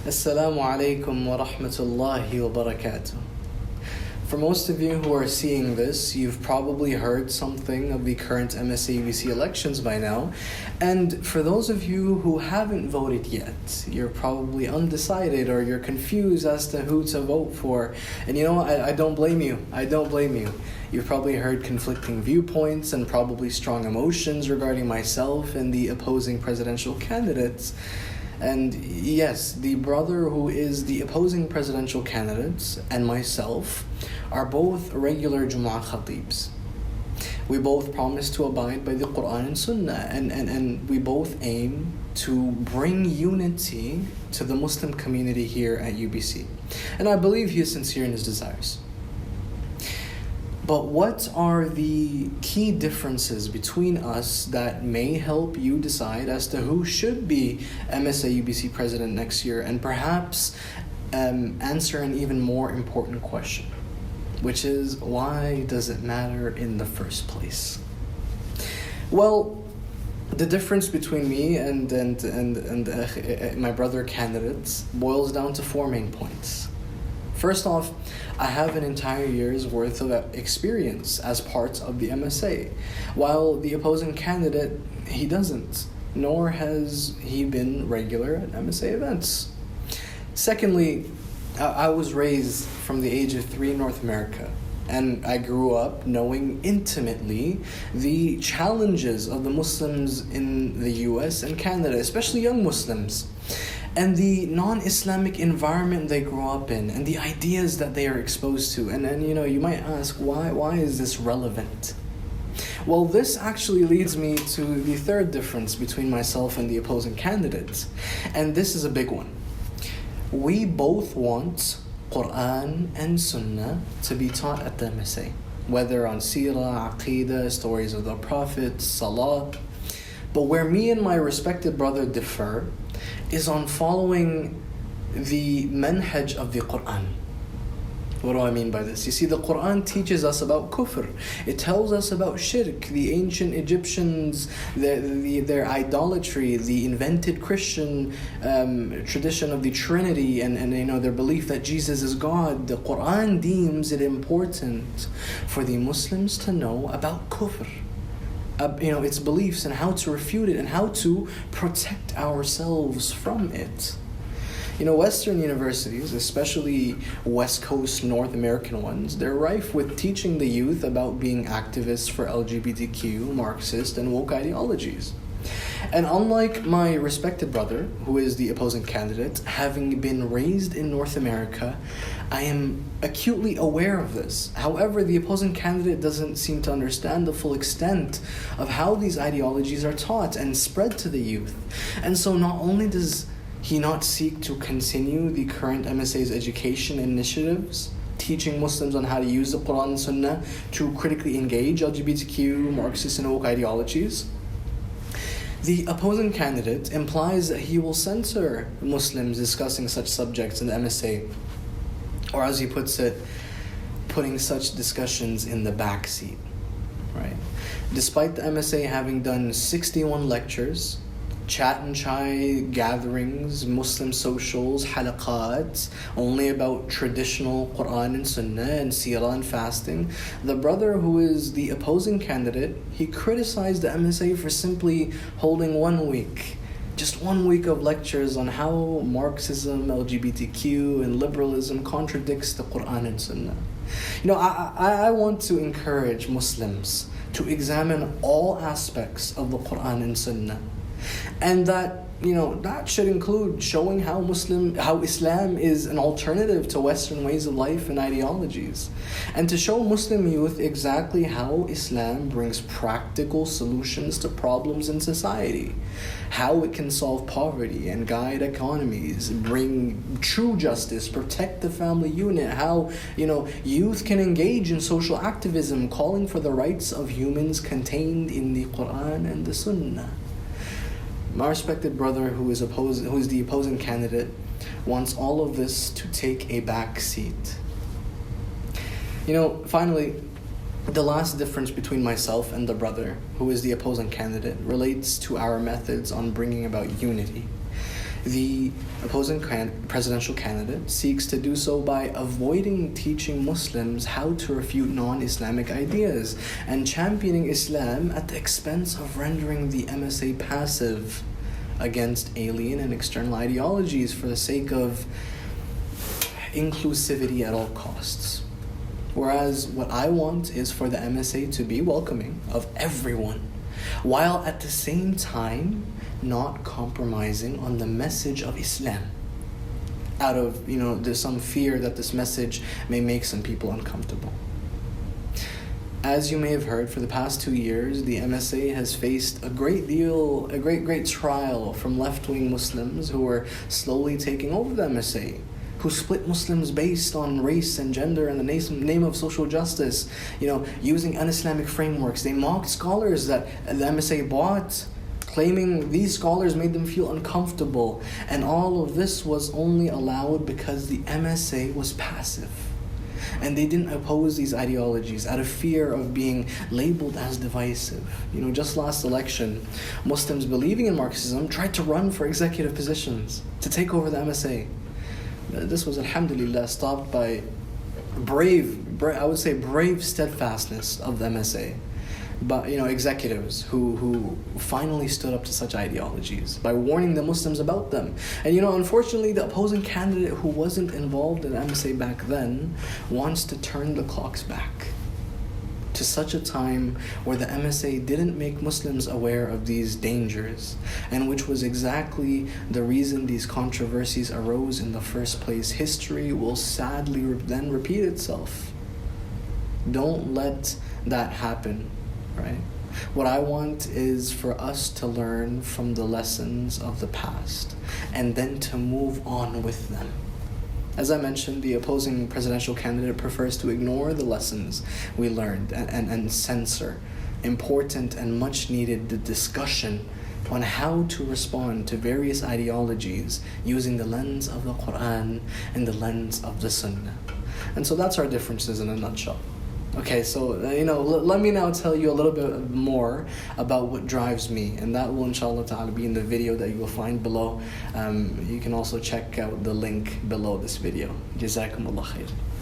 Assalamu alaikum wa rahmatullahi wa barakatuh. For most of you who are seeing this, you've probably heard something of the current MSA UBC elections by now. And for those of you who haven't voted yet, you're probably undecided or you're confused as to who to vote for. And you know what? I don't blame you. I don't blame you. You've probably heard conflicting viewpoints and probably strong emotions regarding myself and the opposing presidential candidates. And yes, the brother who is the opposing presidential candidate and myself are both regular Jumu'ah khatibs. We both promise to abide by the Quran and Sunnah, and we both aim to bring unity to the Muslim community here at UBC. And I believe he is sincere in his desires. But what are the key differences between us that may help you decide as to who should be MSA UBC president next year, and perhaps answer an even more important question, which is, why does it matter in the first place? Well, the difference between me and my brother candidates boils down to four main points. First off, I have an entire year's worth of experience as part of the MSA, while the opposing candidate, he doesn't, nor has he been regular at MSA events. Secondly, I was raised from the age of 3 in North America, and I grew up knowing intimately the challenges of the Muslims in the US and Canada, especially young Muslims, and the non-Islamic environment they grow up in, and the ideas that they are exposed to. And you know, you might ask, why is this relevant? Well, this actually leads me to the third difference between myself and the opposing candidates, and this is a big one. We both want Quran and Sunnah to be taught at the MSA, whether on Seerah, Aqidah, stories of the Prophet, Salah. But where me and my respected brother differ is on following the manhaj of the Quran. What do I mean by this? You see, the Quran teaches us about kufr. It tells us about shirk, the ancient Egyptians, their idolatry, the invented Christian tradition of the Trinity, and you know, their belief that Jesus is God. The Quran deems it important for the Muslims to know about kufr, its beliefs and how to refute it and how to protect ourselves from it. You know, Western universities, especially West Coast North American ones, they're rife with teaching the youth about being activists for LGBTQ, Marxist, and woke ideologies. And unlike my respected brother, who is the opposing candidate, having been raised in North America, I am acutely aware of this. However, the opposing candidate doesn't seem to understand the full extent of how these ideologies are taught and spread to the youth. And so not only does he not seek to continue the current MSA's education initiatives, teaching Muslims on how to use the Quran and Sunnah to critically engage LGBTQ, Marxist, and woke ideologies, the opposing candidate implies that he will censor Muslims discussing such subjects in the MSA, or as he puts it, putting such discussions in the back seat, right? Despite the MSA having done 61 lectures, chat and chai gatherings, Muslim socials, halaqat, only about traditional Quran and Sunnah and Seerah and fasting, the brother who is the opposing candidate, he criticized the MSA for simply holding 1 week, just 1 week of lectures on how Marxism, LGBTQ, and liberalism contradicts the Quran and Sunnah. You know, I want to encourage Muslims to examine all aspects of the Quran and Sunnah. And that, you know, that should include showing how Islam is an alternative to Western ways of life and ideologies. And to show Muslim youth exactly how Islam brings practical solutions to problems in society. How it can solve poverty and guide economies, bring true justice, protect the family unit. How, you know, youth can engage in social activism, calling for the rights of humans contained in the Quran and the Sunnah. My respected brother, who is the opposing candidate, wants all of this to take a back seat. You know, finally, the last difference between myself and the brother, who is the opposing candidate, relates to our methods on bringing about unity. The opposing presidential candidate seeks to do so by avoiding teaching Muslims how to refute non-Islamic ideas and championing Islam at the expense of rendering the MSA passive against alien and external ideologies for the sake of inclusivity at all costs. Whereas what I want is for the MSA to be welcoming of everyone, while at the same time not compromising on the message of Islam. Out of, there's some fear that this message may make some people uncomfortable. As you may have heard, for the past 2 years, the MSA has faced a great trial from left-wing Muslims who are slowly taking over the MSA, who split Muslims based on race and gender in the name of social justice, using un-Islamic frameworks. They mocked scholars that the MSA bought, claiming these scholars made them feel uncomfortable. And all of this was only allowed because the MSA was passive. And they didn't oppose these ideologies out of fear of being labeled as divisive. Just last election, Muslims believing in Marxism tried to run for executive positions to take over the MSA. This was, alhamdulillah, stopped by brave steadfastness of the MSA. But executives who finally stood up to such ideologies by warning the Muslims about them. And unfortunately, the opposing candidate who wasn't involved in MSA back then wants to turn the clocks back to such a time where the MSA didn't make Muslims aware of these dangers, and which was exactly the reason these controversies arose in the first place. History will sadly then repeat itself. Don't let that happen. Right? What I want is for us to learn from the lessons of the past and then to move on with them. As I mentioned, the opposing presidential candidate prefers to ignore the lessons we learned and censor important and much needed discussion on how to respond to various ideologies using the lens of the Quran and the lens of the Sunnah. And so that's our differences in a nutshell. Okay, so, let me now tell you a little bit more about what drives me, and that will, inshallah ta'ala, be in the video that you will find below. You can also check out the link below this video. Jazakumullah khair.